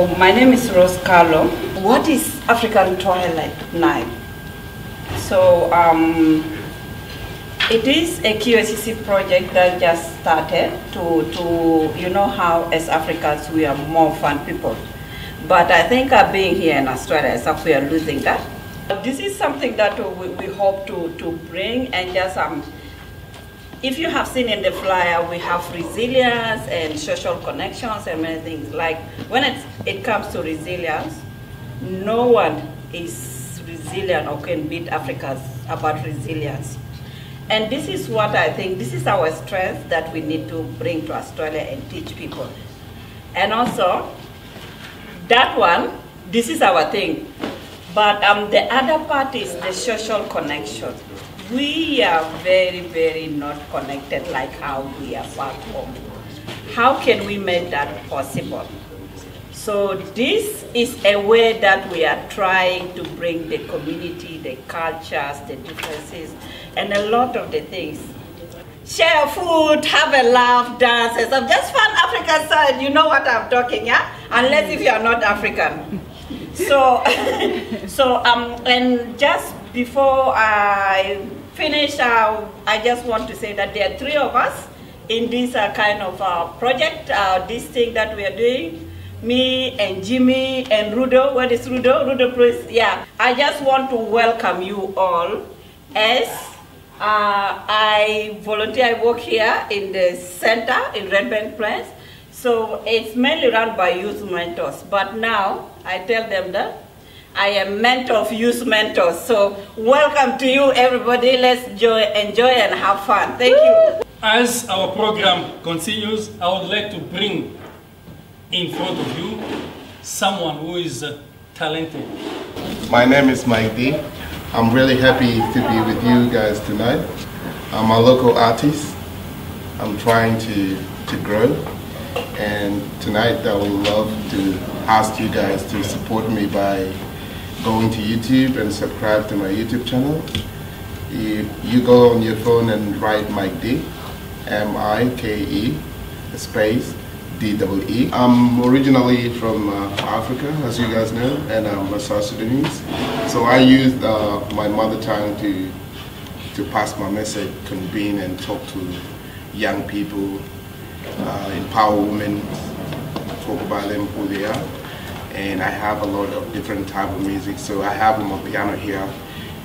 So my name is Rose Carlo. What is African Twilight Night? So it is a QACC project that just started to you know how as Africans we are more fun people. But I think being here in Australia, so we are losing that. This is something that we hope to bring and just if you have seen in the flyer, we have resilience and social connections and many things. Like when it comes to resilience, no one is resilient or can beat Africans about resilience. And this is what I think, this is our strength that we need to bring to Australia and teach people. And also, that one, this is our thing. But the other part is the social connection. We are very, very not connected like how we are back home. How can we make that possible? So this is a way that we are trying to bring the community, the cultures, the differences, and a lot of the things. Share food, have a laugh, dance, and stuff. Just fun African side, you know what I'm talking, yeah? Unless if you are not African. So, and just before I finish, I just want to say that there are 3 of us in this kind of project, this thing that we are doing. Me and Jimmy and Rudo. What is Rudo? Rudo, please. Yeah. I just want to welcome you all as I volunteer. I work here in the center in Red Bank Place. So it's mainly run by youth mentors. But now I tell them that I am mentor of youth mentors. So welcome to you, everybody. Let's enjoy and have fun. Thank you. As our program continues, I would like to bring in front of you someone who is talented. My name is Mike D. I'm really happy to be with you guys tonight. I'm a local artist. I'm trying to grow. And tonight I would love to ask you guys to support me by going to YouTube and subscribe to my YouTube channel. You go on your phone and write Mike D, M-I-K-E, space, D-E-E. I'm originally from Africa, as you guys know, and I'm a South Sudanese. So I used my mother tongue to pass my message, convene and talk to young people, empower women, talk about them, who they are. And I have a lot of different type of music. So I have my piano here.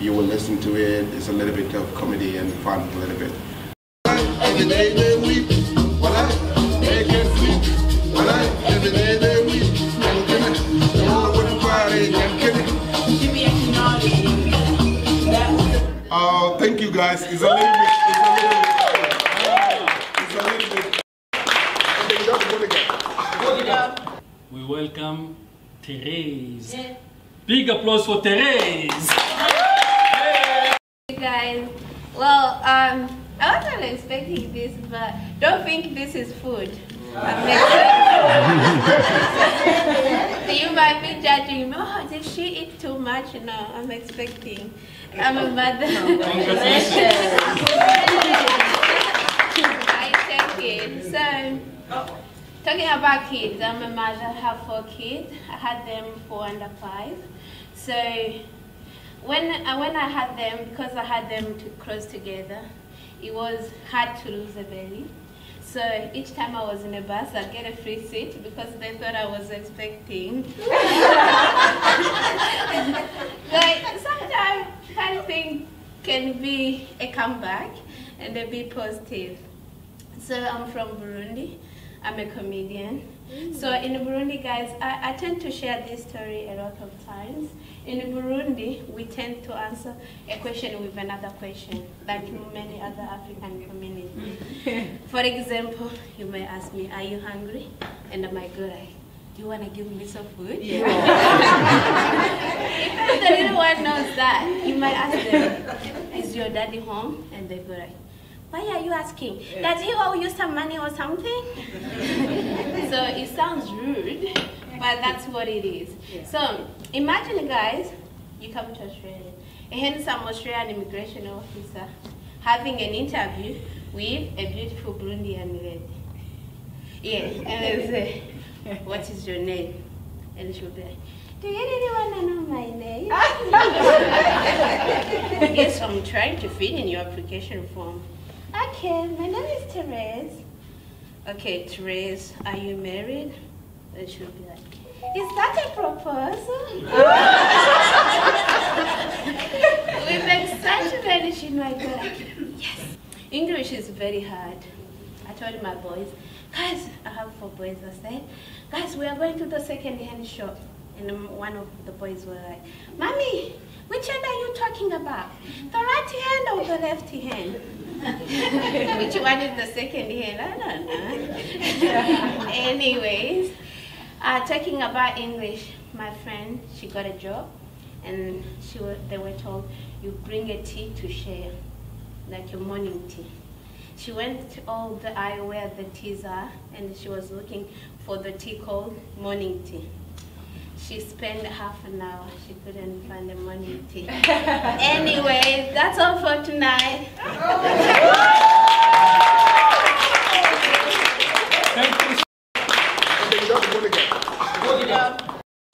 You will listen to it. It's a little bit of comedy and fun, a little bit. Thank you guys. It's a little bit. We welcome Therese. Big applause for Therese. Hey guys. Well, I wasn't expecting this, but don't think this is food. You might be judging, oh, did she eat too much? No, I'm expecting. I'm a mother. Congratulations. I take it. So, talking about kids, I'm a mother, I have 4 kids. I had them 4 under 5. So when I had them, because I had them too close together, it was hard to lose a belly. So each time I was in a bus, I'd get a free seat because they thought I was expecting. Like sometimes anything can be a comeback and be positive. So I'm from Burundi. I'm a comedian. So in Burundi, guys, I tend to share this story a lot of times. In Burundi, we tend to answer a question with another question, like many other African communities. For example, you may ask me, are you hungry? And I might go like, do you want to give me some food? Yeah. If the little one knows that, you might ask them, is your daddy home? And they go like, why are you asking? Does he owe you some money or something? So it sounds rude, but that's what it is. So imagine, guys, you come to Australia, a handsome Australian immigration officer having an interview with a beautiful Burundian lady. Yeah, and they say, what is your name? And she'll be like, do you really want to know my name? Yes, I'm trying to fill in your application form. Okay, my name is Therese. Okay, Therese, are you married? And she'll be like, is that a proposal? With exaggeration, my God, like, yes. English is very hard. I told my boys, guys, I have 4 boys. I said, guys, we are going to the second-hand shop. And one of the boys were like, Mommy, which hand are you talking about? The right hand or the left hand? Which one is the second hand? I don't know. Anyways, talking about English, my friend, she got a job. And they were told, you bring a tea to share, like your morning tea. She went to all the aisle where the teas are, and she was looking for the tea called morning tea. She spent half an hour. She couldn't find the morning tea. Anyway, that's all for tonight. Thank you.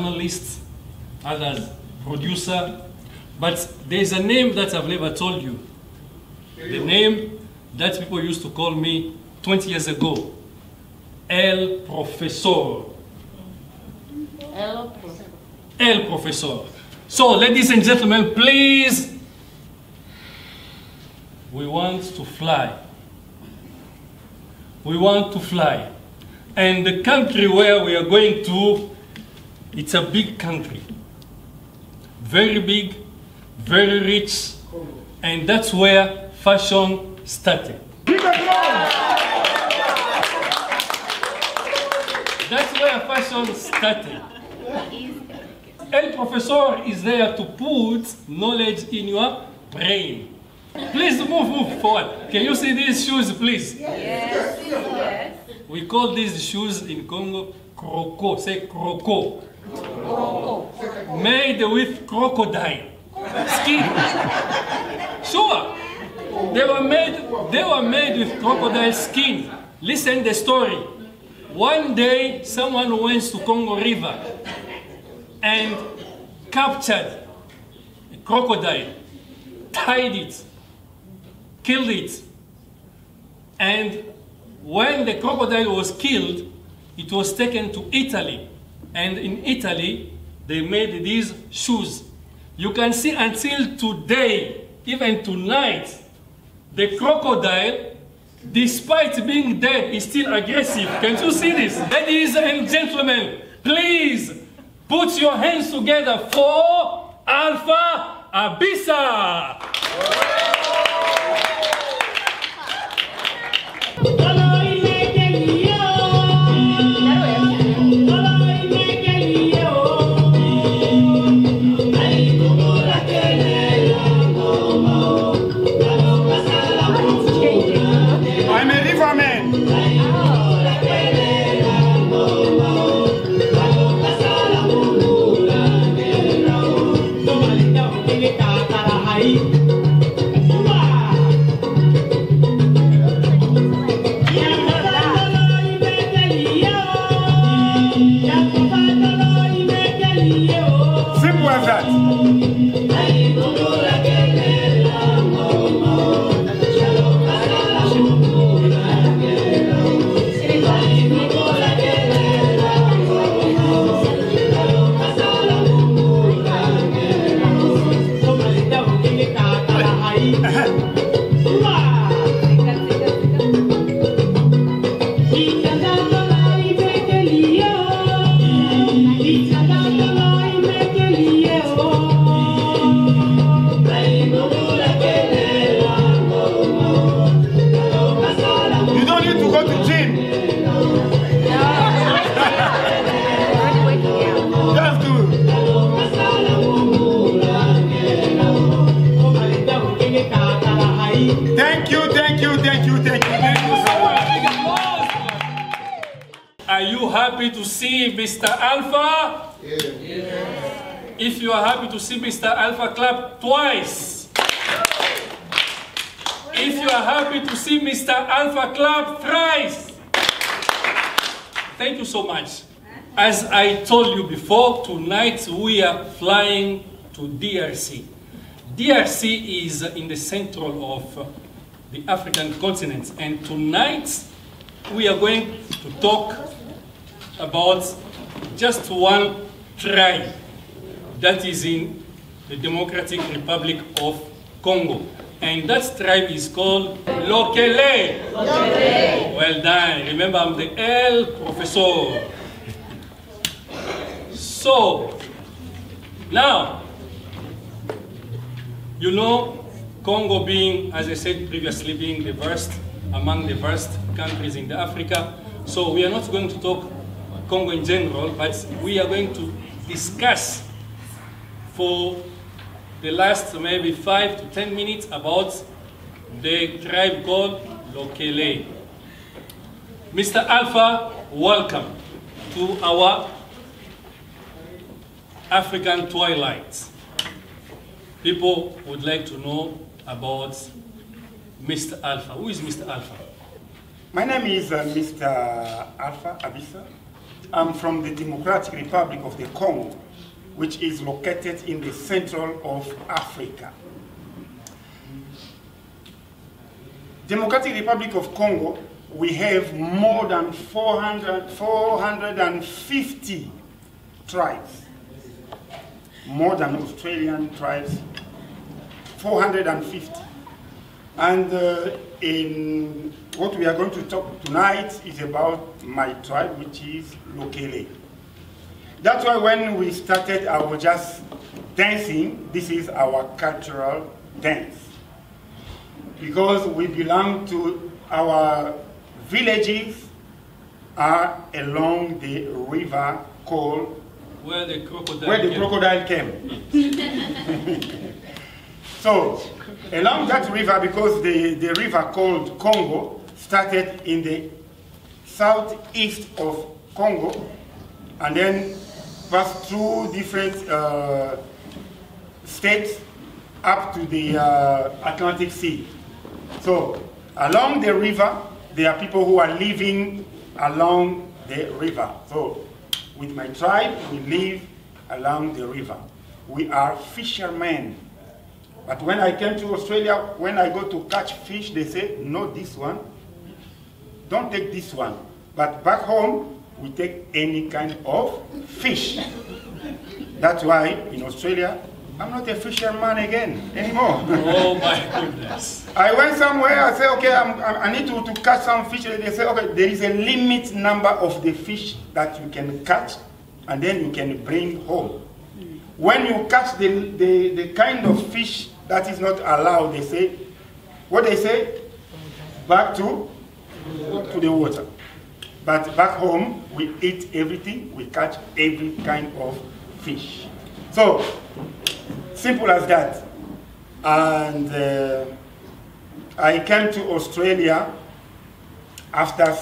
Journalists, others, producer, but there's a name that I've never told you. The name that people used to call me 20 years ago, El Profesor. El Profesor. So, ladies and gentlemen, please, we want to fly. We want to fly. And the country where we are going to, it's a big country. Very big, very rich, and that's where fashion started. That's where fashion started. El Professor is there to put knowledge in your brain. Please move forward. Can you see these shoes, please? Yes. Yes. We call these shoes in Congo croco. Say croco. Made with crocodile skin. Sure. They were made with crocodile skin. Listen the story. One day someone went to Congo River and captured a crocodile, tied it, killed it. And when the crocodile was killed, it was taken to Italy. And in Italy, they made these shoes. You can see until today, even tonight, the crocodile, despite being dead, is still aggressive. Can you see this? Ladies and gentlemen, please put your hands together for Alpha Abyssa. Are you happy to see Mr. Alpha? Yeah. If you are happy to see Mr. Alpha, clap twice. If you are happy to see Mr. Alpha, clap thrice. Thank you so much. As I told you before, tonight we are flying to DRC. DRC is in the central of the African continent, and tonight we are going to talk about just one tribe that is in the Democratic Republic of Congo. And that tribe is called Lokele. Lokele. Well done. Remember, I'm the L professor. So, now, you know, Congo being, as I said previously, being the first, among the first countries in Africa. So we are not going to talk Congo in general, but we are going to discuss for the last maybe 5 to 10 minutes about the tribe called Lokele. Mr. Alpha, welcome to our African Twilight. People would like to know about Mr. Alpha. Who is Mr. Alpha? My name is Mr. Alpha Abissa. I'm from the Democratic Republic of the Congo, which is located in the central of Africa. Democratic Republic of Congo, we have more than 450 tribes. More than Australian tribes, 450. And in what we are going to talk tonight is about my tribe, which is Lokele. That's why when we started, I was just dancing. This is our cultural dance. Because we belong to our villages are along the river called where the crocodile came. So, along that river, because the river called Congo started in the southeast of Congo and then passed through different states up to the Atlantic Sea. So, along the river, there are people who are living along the river. So, with my tribe, we live along the river. We are fishermen. But when I came to Australia, when I go to catch fish, they say, no, this one. Don't take this one. But back home, we take any kind of fish. That's why in Australia, I'm not a fisherman again anymore. Oh my goodness. I went somewhere, I said, okay, I need to catch some fish. They say, okay, there is a limit number of the fish that you can catch, and then you can bring home. When you catch the kind of fish that is not allowed, they say, what they say? Back to the water. But back home, we eat everything, we catch every kind of fish. So, simple as that. And I came to Australia after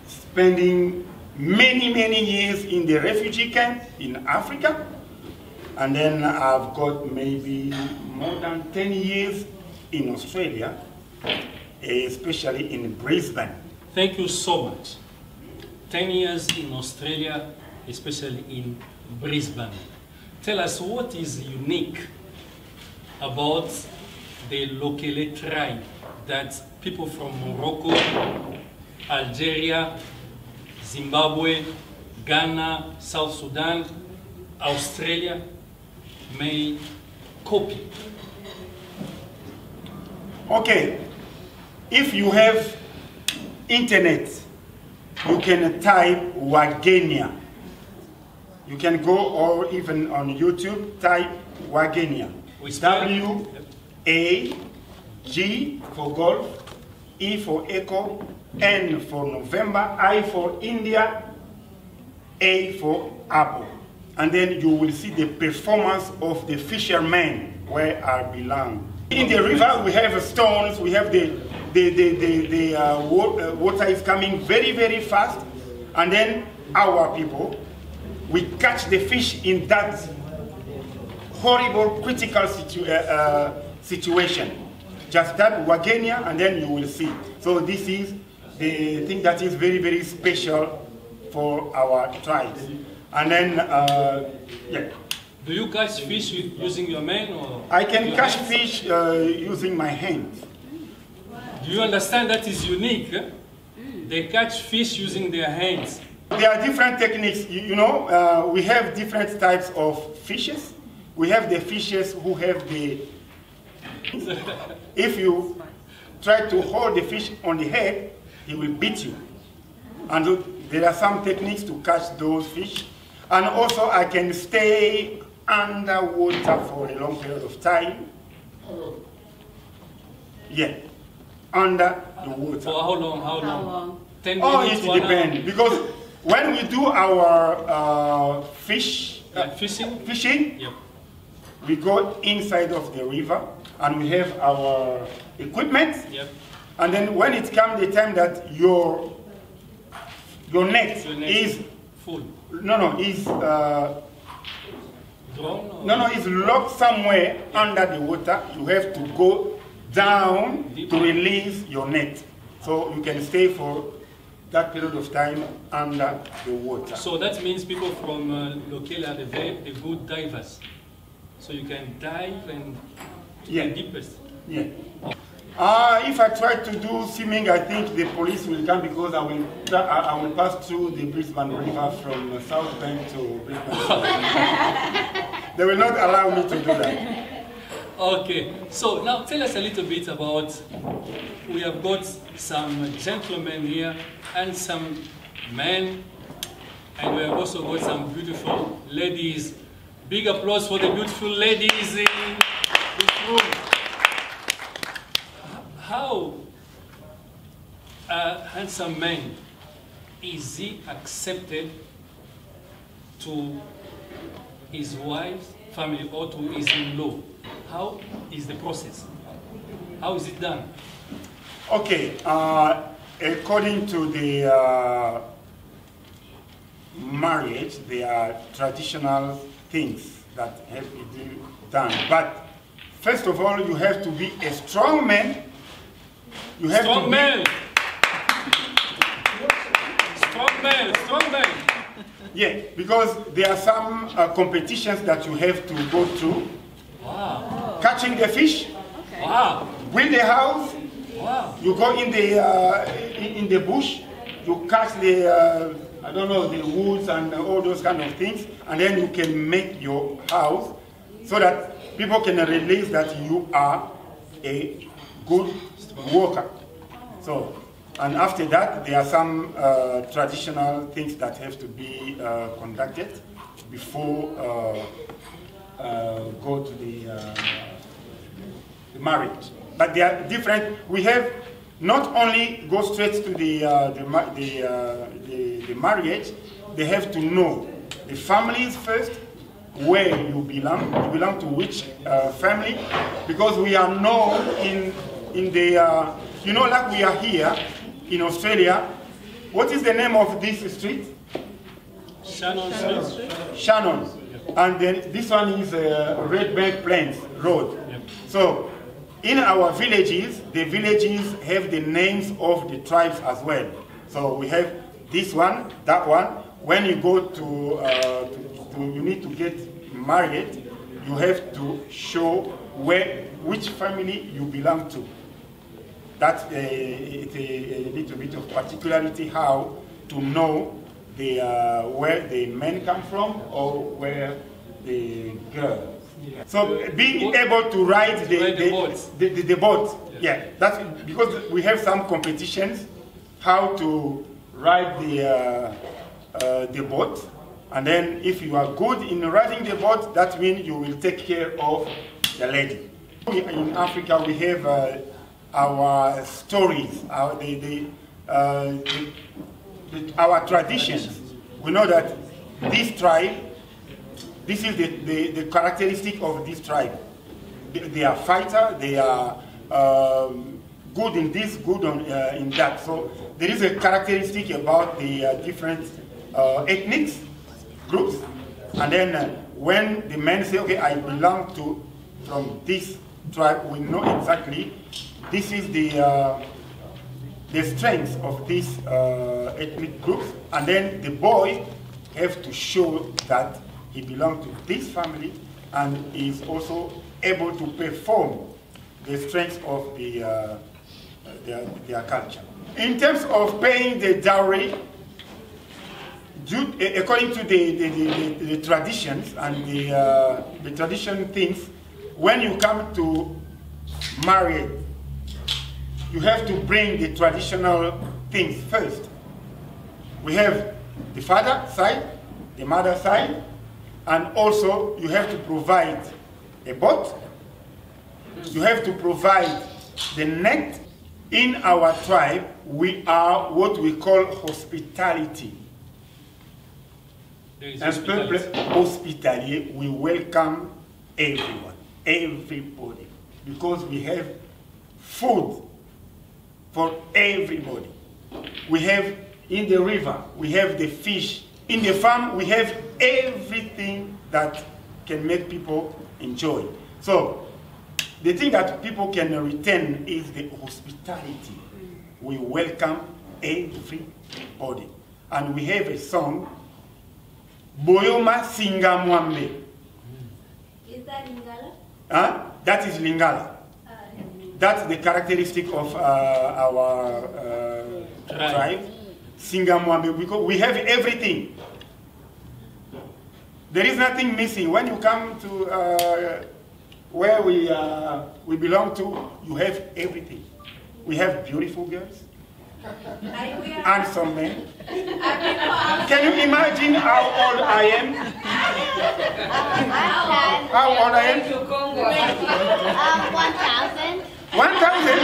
spending many years in the refugee camp in Africa. And then I've got maybe more than 10 years in Australia, especially in Brisbane. Thank you so much. 10 years in Australia, especially in Brisbane. Tell us what is unique about the Lokele tribe that people from Morocco, Algeria, Zimbabwe, Ghana, South Sudan, Australia may copy. Okay, if you have internet, you can type Wagenia. You can go, or even on YouTube, type Wagenia. W-A-G for golf, E for echo, N for November, I for India, A for apple. And then you will see the performance of the fishermen where I belong. In the river, we have stones, we have the water is coming very fast, and then our people, we catch the fish in that horrible, critical situation. Just type Wagenia and then you will see. So this is the thing that is very special for our tribes. And then, yeah. Do you catch fish using your man or? I can catch hands? fish using my hands. Do you understand that is unique? Eh? They catch fish using their hands. There are different techniques. You know, we have different types of fishes. We have the fishes who have the... If you try to hold the fish on the head, he will beat you. And there are some techniques to catch those fish. And also I can stay underwater for a long period of time. Yeah, under the water. For how long? How long? 10 minutes? Oh, it depends. Because when we do our fishing, yep. we go inside of the river and we have our equipment. Yep. And then when it comes the time that your net is full. Is is locked somewhere under the water, you have to go down to release your net. So you can stay for that period of time under the water. So that means people from Lokele are very good divers. So you can dive and the deepest. Yeah. If I try to do swimming, I think the police will come because I will pass through the Brisbane River from South Bank to Brisbane. They will not allow me to do that. Okay, so now tell us a little bit about, we have got some gentlemen here and some men, and we have also got some beautiful ladies. Big applause for the beautiful ladies in this room. How a handsome man is he accepted to his wife's family or to his in-law? How is the process? How is it done? Okay, according to the marriage, there are traditional things that have to be done. But first of all, you have to be a strong man. You have strong to man. Strong man. Strong man. Yeah, because there are some competitions that you have to go through. Wow. Catching the fish. Okay. Wow. Build a house. Wow. You go in the bush. You catch the I don't know, the woods and all those kind of things, and then you can make your house so that people can release that you are a good worker. So, and after that, there are some traditional things that have to be conducted before go to the marriage. But they are different. We have not only go straight to the marriage, they have to know the families first, where you belong to which family, because we are known in the, you know, like we are here in Australia. What is the name of this street? Shannon Street. Shannon. And then this one is Red Bank Plains Road. Yep. So in our villages, the villages have the names of the tribes as well. So we have this one, that one. When you go to you need to get married, you have to show which family you belong to. That's a little bit of particularity how to know where the men come from or where the girls. So being able to ride the boat, yeah, that's because we have some competitions how to ride the boat, and then if you are good in riding the boat, that means you will take care of the lady. In Africa, we have our stories, our traditions. We know that this tribe, this is the characteristic of this tribe. They are fighter, they are good in this, good in that. So there is a characteristic about the different ethnic groups. And then when the men say, okay, I belong from this tribe, we know exactly this is the the strengths of these ethnic groups, and then the boy have to show that he belongs to this family and is also able to perform the strengths of their culture. In terms of paying the dowry, according to the traditions and the tradition things, when you come to marry, you have to bring the traditional things first. We have the father side, the mother side, and also you have to provide a boat, you have to provide the net. In our tribe, we are what we call hospitality. As peuple hospitalier, we welcome everyone, everybody, because we have food for everybody. We have in the river, we have the fish. In the farm, we have everything that can make people enjoy. So, the thing that people can retain is the hospitality. We welcome everybody. And we have a song, Boyoma Singa Mwambe. Is that Lingala? That is Lingala. That's the characteristic of our tribe, Singa Mwambe, because we have everything. There is nothing missing. When you come to where we belong to, you have everything. We have beautiful girls, handsome men. Can you imagine how old I am? How old I am? 1,000. 1,000?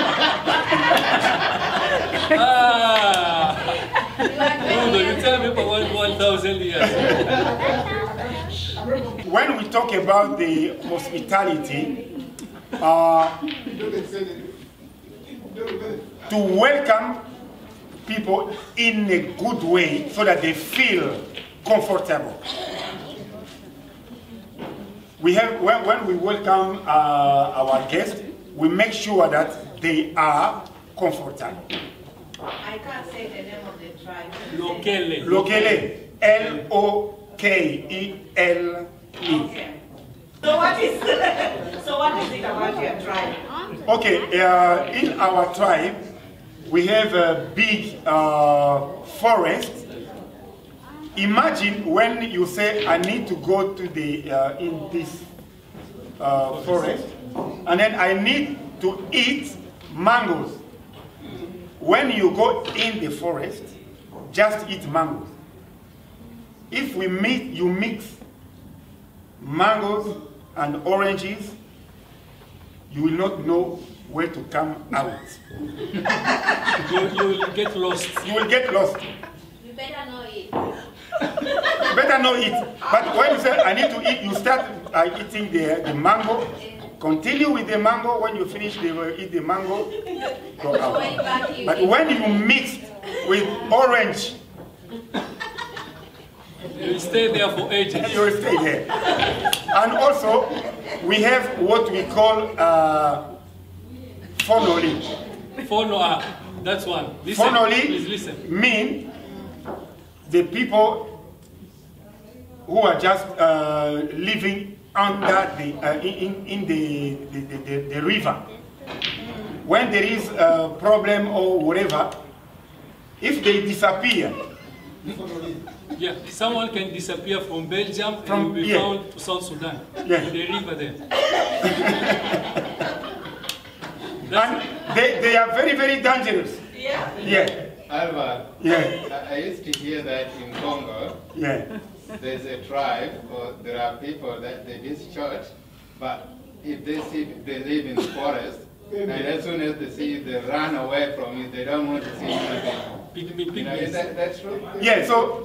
You tell me about 1,000 years. When we talk about the hospitality, to welcome people in a good way so that they feel comfortable. We have, when we welcome our guests, we make sure that they are comfortable. I can't say the name of the tribe. Lokele. Lokele. L-O-K-E-L-E. Okay. So what is it about your tribe? Okay, in our tribe, we have a big forest. Imagine when you say, I need to go to the in this forest, and then I need to eat mangoes. When you go in the forest, just eat mangoes. If you mix mangoes and oranges, you will not know where to come out. You will get lost. You will get lost. You better know it. You better know it. But when you say, I need to eat, you start eating the mango. Continue with the mango. When you finish, they will eat the mango. Go out. But when you mix with orange, You will stay there for ages. you will stay there. And also, we have what we call fonoli. Follow that's one. Listen, please listen. Fonoli mean the people who are just living under the in the river. When there is a problem or whatever, if they disappear, Yeah, someone can disappear from Belgium From- and be yeah. found to South Sudan. Yeah. In the river there. and they are very, very dangerous. Yeah. Yeah, Alva, yeah, I used to hear that in Congo, yeah. there's a tribe, or there are people that they discharge, but if they see they live in the forest, and as soon as they see you, they run away from you, they don't want to see you again. You know, is that's true? Yeah, so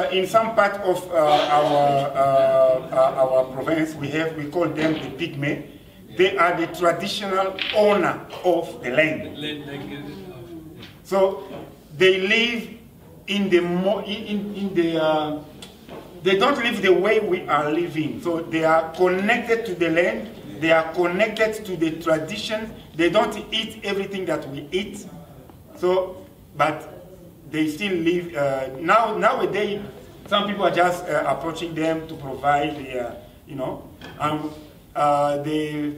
in some part of our province, we call them the pygmy. They are the traditional owner of the land. So they live in the they don't live the way we are living. So they are connected to the land. They are connected to the tradition. They don't eat everything that we eat. So, but they still live. Nowadays, some people are just approaching them to provide the, the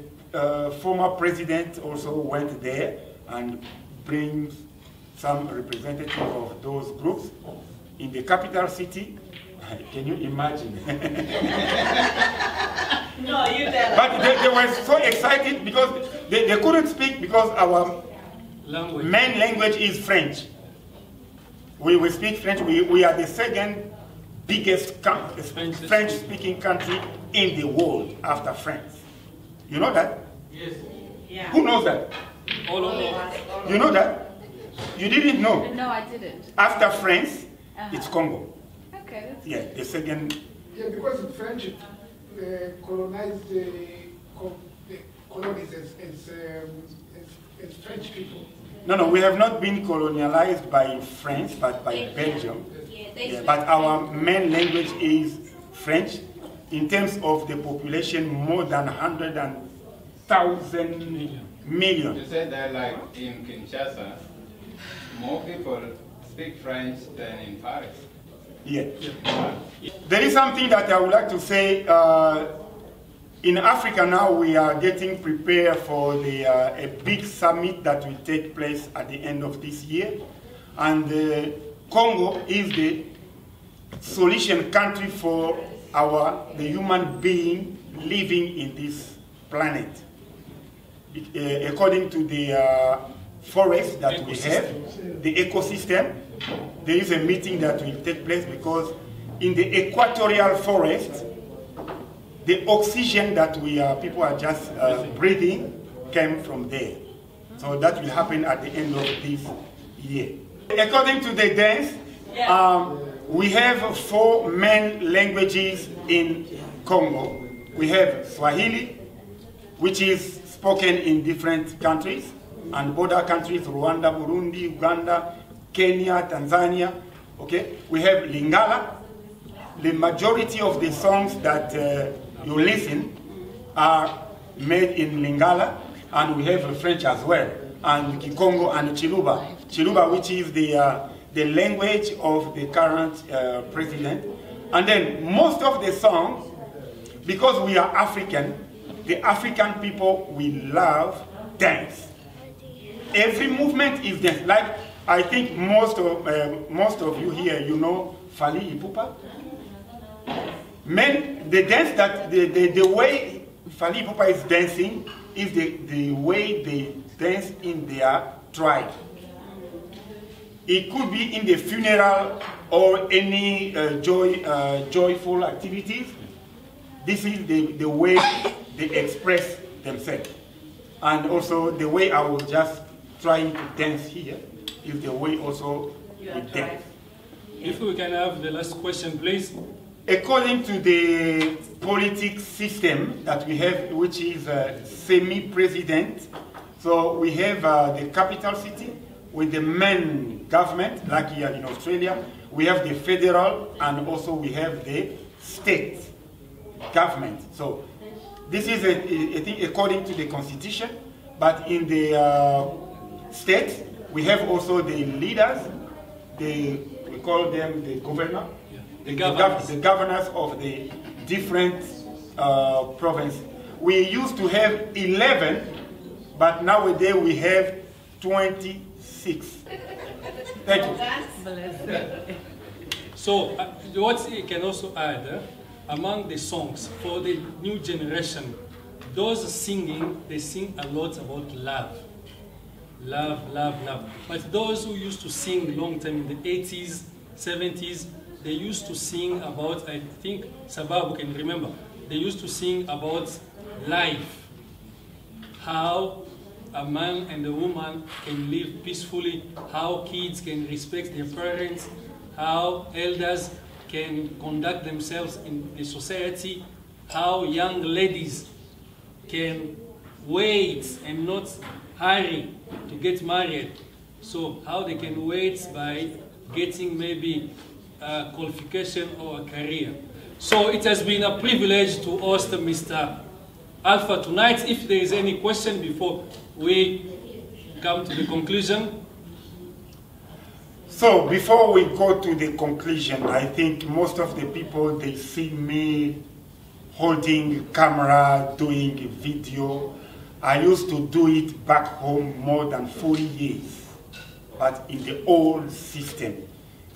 former president also went there and brings some representative of those groups in the capital city. Can you imagine? No, you don't. But they were so excited because they couldn't speak because our main language is French. We speak French. We are the second biggest French-speaking country in the world after France. You know that? Yes. Yeah. Who knows that? All over. You know that? You didn't know? No, I didn't. After France, it's Congo. Okay, that's Yeah, the second. Yeah, because the French colonized the colonies as French people. No, we have not been colonialized by France, but by Belgium. Yeah, but our main language is French. In terms of the population, more than 100,000 million. You said that like in Kinshasa, more people speak French than in Paris. Yeah. There is something that I would like to say. In Africa now, we are getting prepared for a big summit that will take place at the end of this year. And Congo is the solution country for the human being living in this planet. According to the forest that we have, the ecosystem, there is a meeting that will take place because in the equatorial forest, the oxygen that people are just breathing came from there. So that will happen at the end of this year. According to the dance, we have 4 main languages in Congo. We have Swahili, which is spoken in different countries, and border countries, Rwanda, Burundi, Uganda, Kenya, Tanzania. Okay? We have Lingala. The majority of the songs that you listen are made in Lingala, and we have French as well, and Kikongo and Chiluba. Chiluba, which is the language of the current president. And then most of the songs, because we are African, the African people, we love dance. Every movement is dance. Like, I think most of you here, you know Fali Ipupa. Men, the dance that, the way Fali Ipupa is dancing is the way they dance in their tribe. It could be in the funeral or any joyful activities. This is the way they express themselves. And also the way I was just trying to dance here is the way also we dance. If we can have the last question, please. According to the politics system that we have, which is semi-president, so we have the capital city with the main government, like here in Australia. We have the federal, and also we have the state government. So this is a thing according to the constitution, but in the states, we have also the leaders, we call them the governor, the governors of the different provinces. We used to have 11, but nowadays we have 26. Thank you. So, what you can also add, among the songs for the new generation, those singing, they sing a lot about love. Love, love, love. But those who used to sing long time in the 80s, 70s, they used to sing about, I think Sababu can remember, they used to sing about life. How a man and a woman can live peacefully, how kids can respect their parents, how elders can conduct themselves in the society, how young ladies can wait and not hurry to get married. So how they can wait by getting maybe a qualification or a career. So it has been a privilege to host Mr. Alpha tonight. If there is any question before we come to the conclusion. So before we go to the conclusion, I think most of the people, they see me holding camera, doing video. I used to do it back home more than 40 years, but in the old system.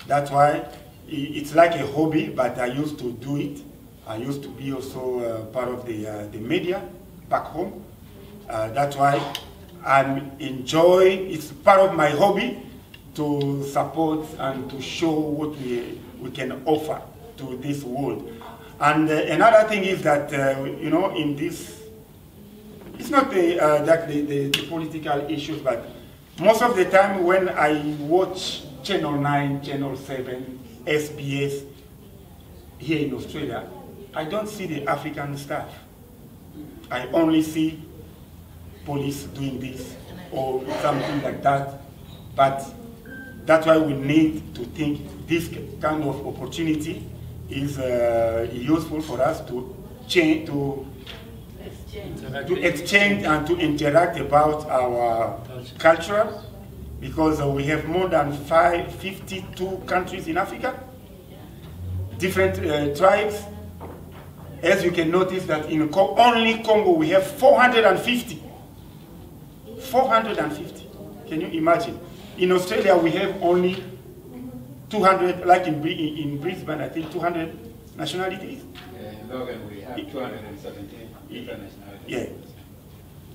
That's why it's like a hobby, but I used to do it. I used to be also part of the media back home. That's why I'm enjoying, it's part of my hobby to support and to show what we can offer to this world. And another thing is that, you know, in this, it's not the political issues, but most of the time when I watch Channel 9, Channel 7, SBS here in Australia, I don't see the African stuff. I only see police doing this or something like that. But that's why we need to think this kind of opportunity is useful for us to change, to exchange and to interact about our culture, because we have more than 52 countries in Africa, different tribes. As you can notice that in only Congo we have 450. 450. Can you imagine? In Australia we have only 200, like in Brisbane, I think 200 nationalities. In Logan we have 217 different nationalities. Yeah.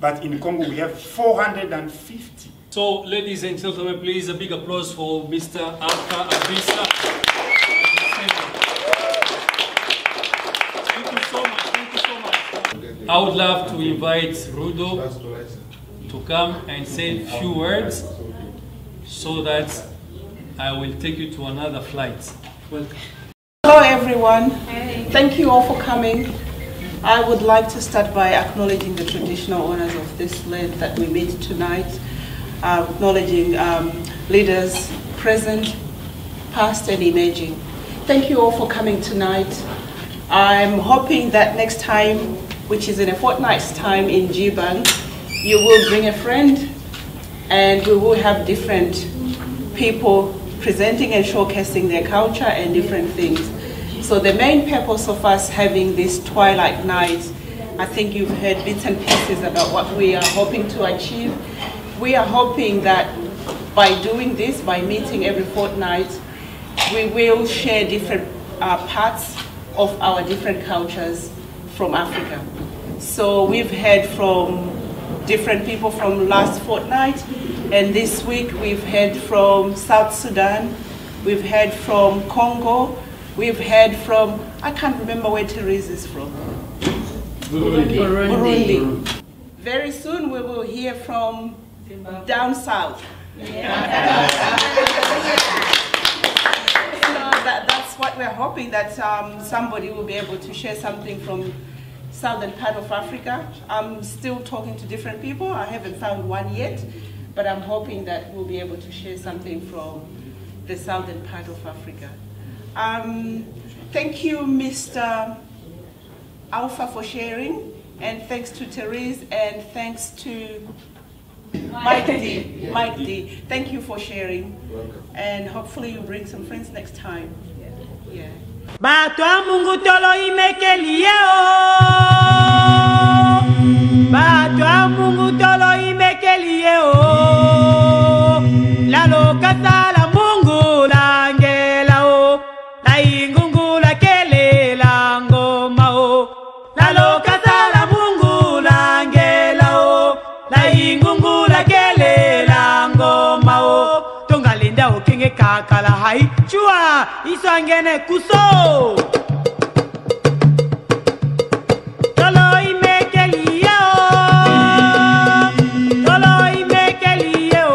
But in Congo we have 450. So, ladies and gentlemen, please a big applause for Mr. Alpha Abisa. Thank you so much. Thank you so much. I would love to invite Rudo to come and say a few words so that I will take you to another flight. Welcome. Hello everyone. Thank you all for coming. I would like to start by acknowledging the traditional owners of this land that we meet tonight, acknowledging leaders present, past and emerging. Thank you all for coming tonight. I'm hoping that next time, which is in a fortnight's time in Jibang, you will bring a friend and we will have different people presenting and showcasing their culture and different things. So the main purpose of us having this Twilight night, I think you've heard bits and pieces about what we are hoping to achieve. We are hoping that by doing this, by meeting every fortnight, we will share different parts of our different cultures from Africa. So we've heard from different people from last fortnight, and this week we've heard from South Sudan, we've heard from Congo, we've heard from, I can't remember where Therese is from. Burundi. Very soon we will hear from down south. Yeah. So that's what we're hoping, that somebody will be able to share something from southern part of Africa. I'm still talking to different people. I haven't found one yet, but I'm hoping that we'll be able to share something from the southern part of Africa. Thank you, Mr. Alpha, for sharing, and thanks to Therese, and thanks to Mike D. Thank you for sharing, and hopefully you bring some friends next time. Yeah. Batwa Mungu tolo imekelie o. Batwa Mungu tolo imekelie o. La lokata la Mungu la ngela o. La ingungu la kele la ngoma o. La lokata la Mungu la ngela o. La ingungu la kele la ngoma o. Tongalinda o kinge kakala hai chua isangene kuso. Tolo imekelie o. Tolo imekelie o.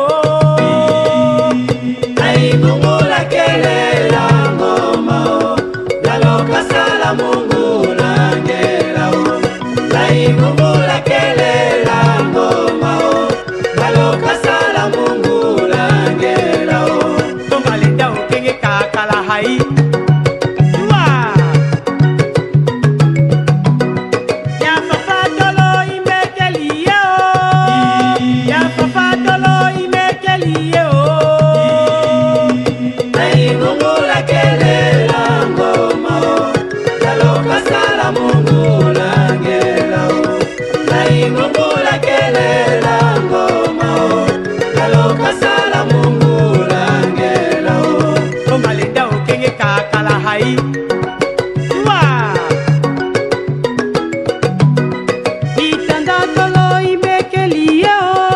La ingungu la kele la ngoma o. La lokasa la Mungu la ngela o. La ingungu la kele la ngoma o. La lokasa la Mungu la ngela o. Tongalinda o kinge kakala hai chua. lokasala mungu langela o omalenda okenge kakala hai wa itanda tolo imekelie o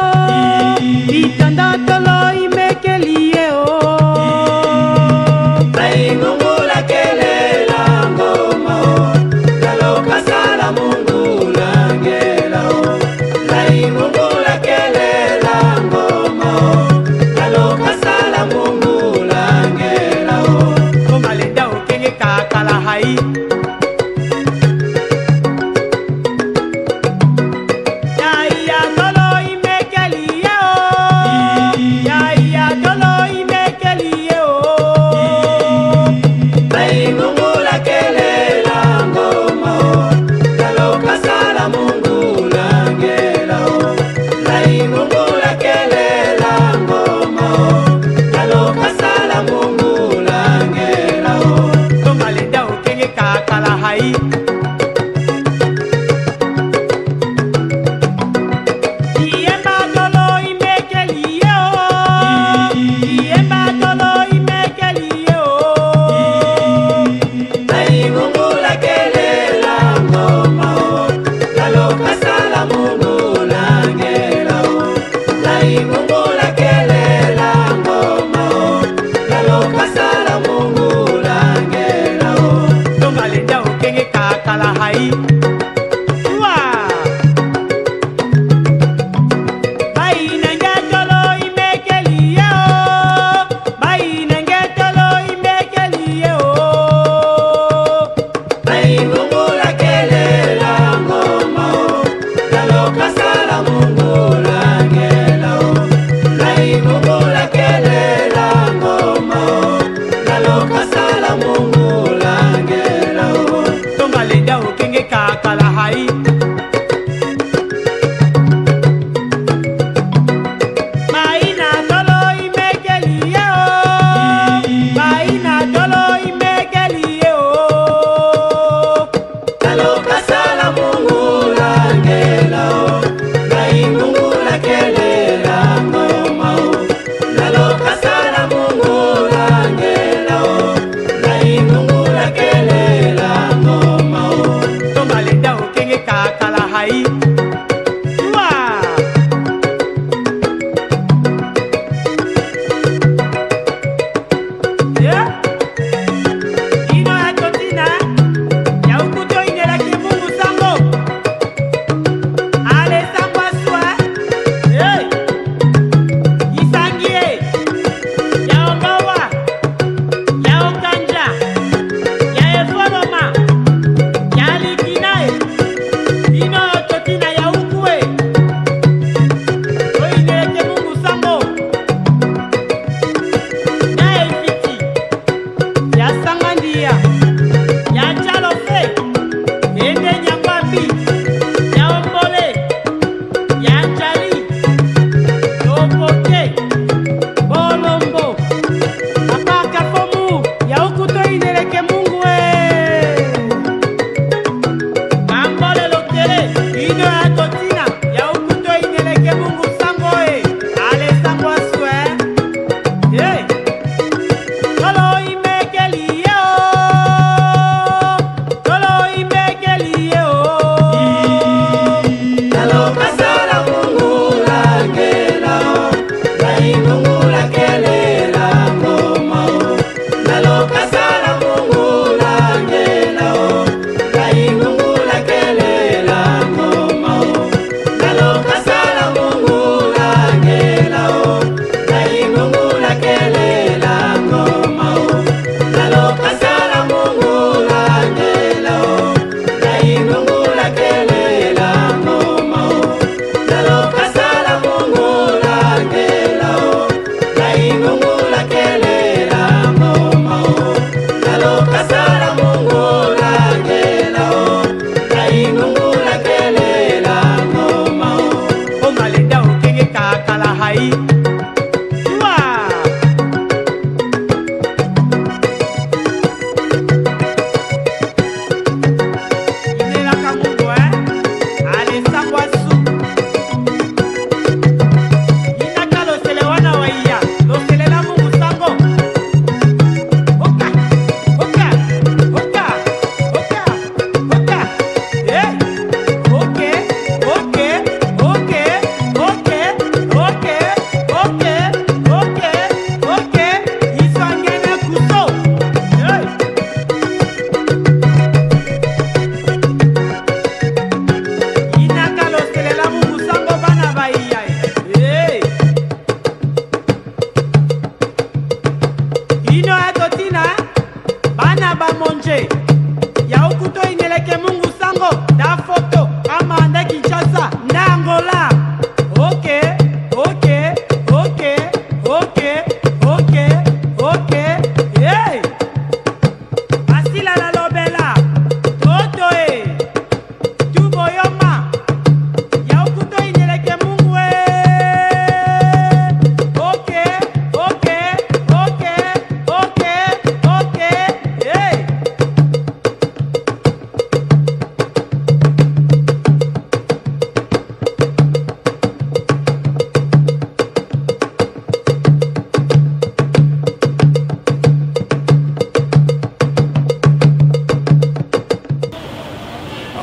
itanda tolo imekelie o laingungula kelela ngoma o lokasala mungu langela o laingungula kelela ngoma o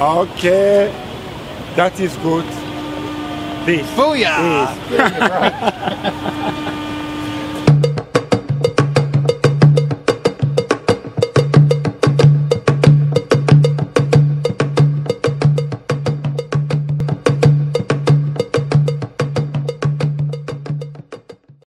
Okay, that is good. This. Booyah! Yes.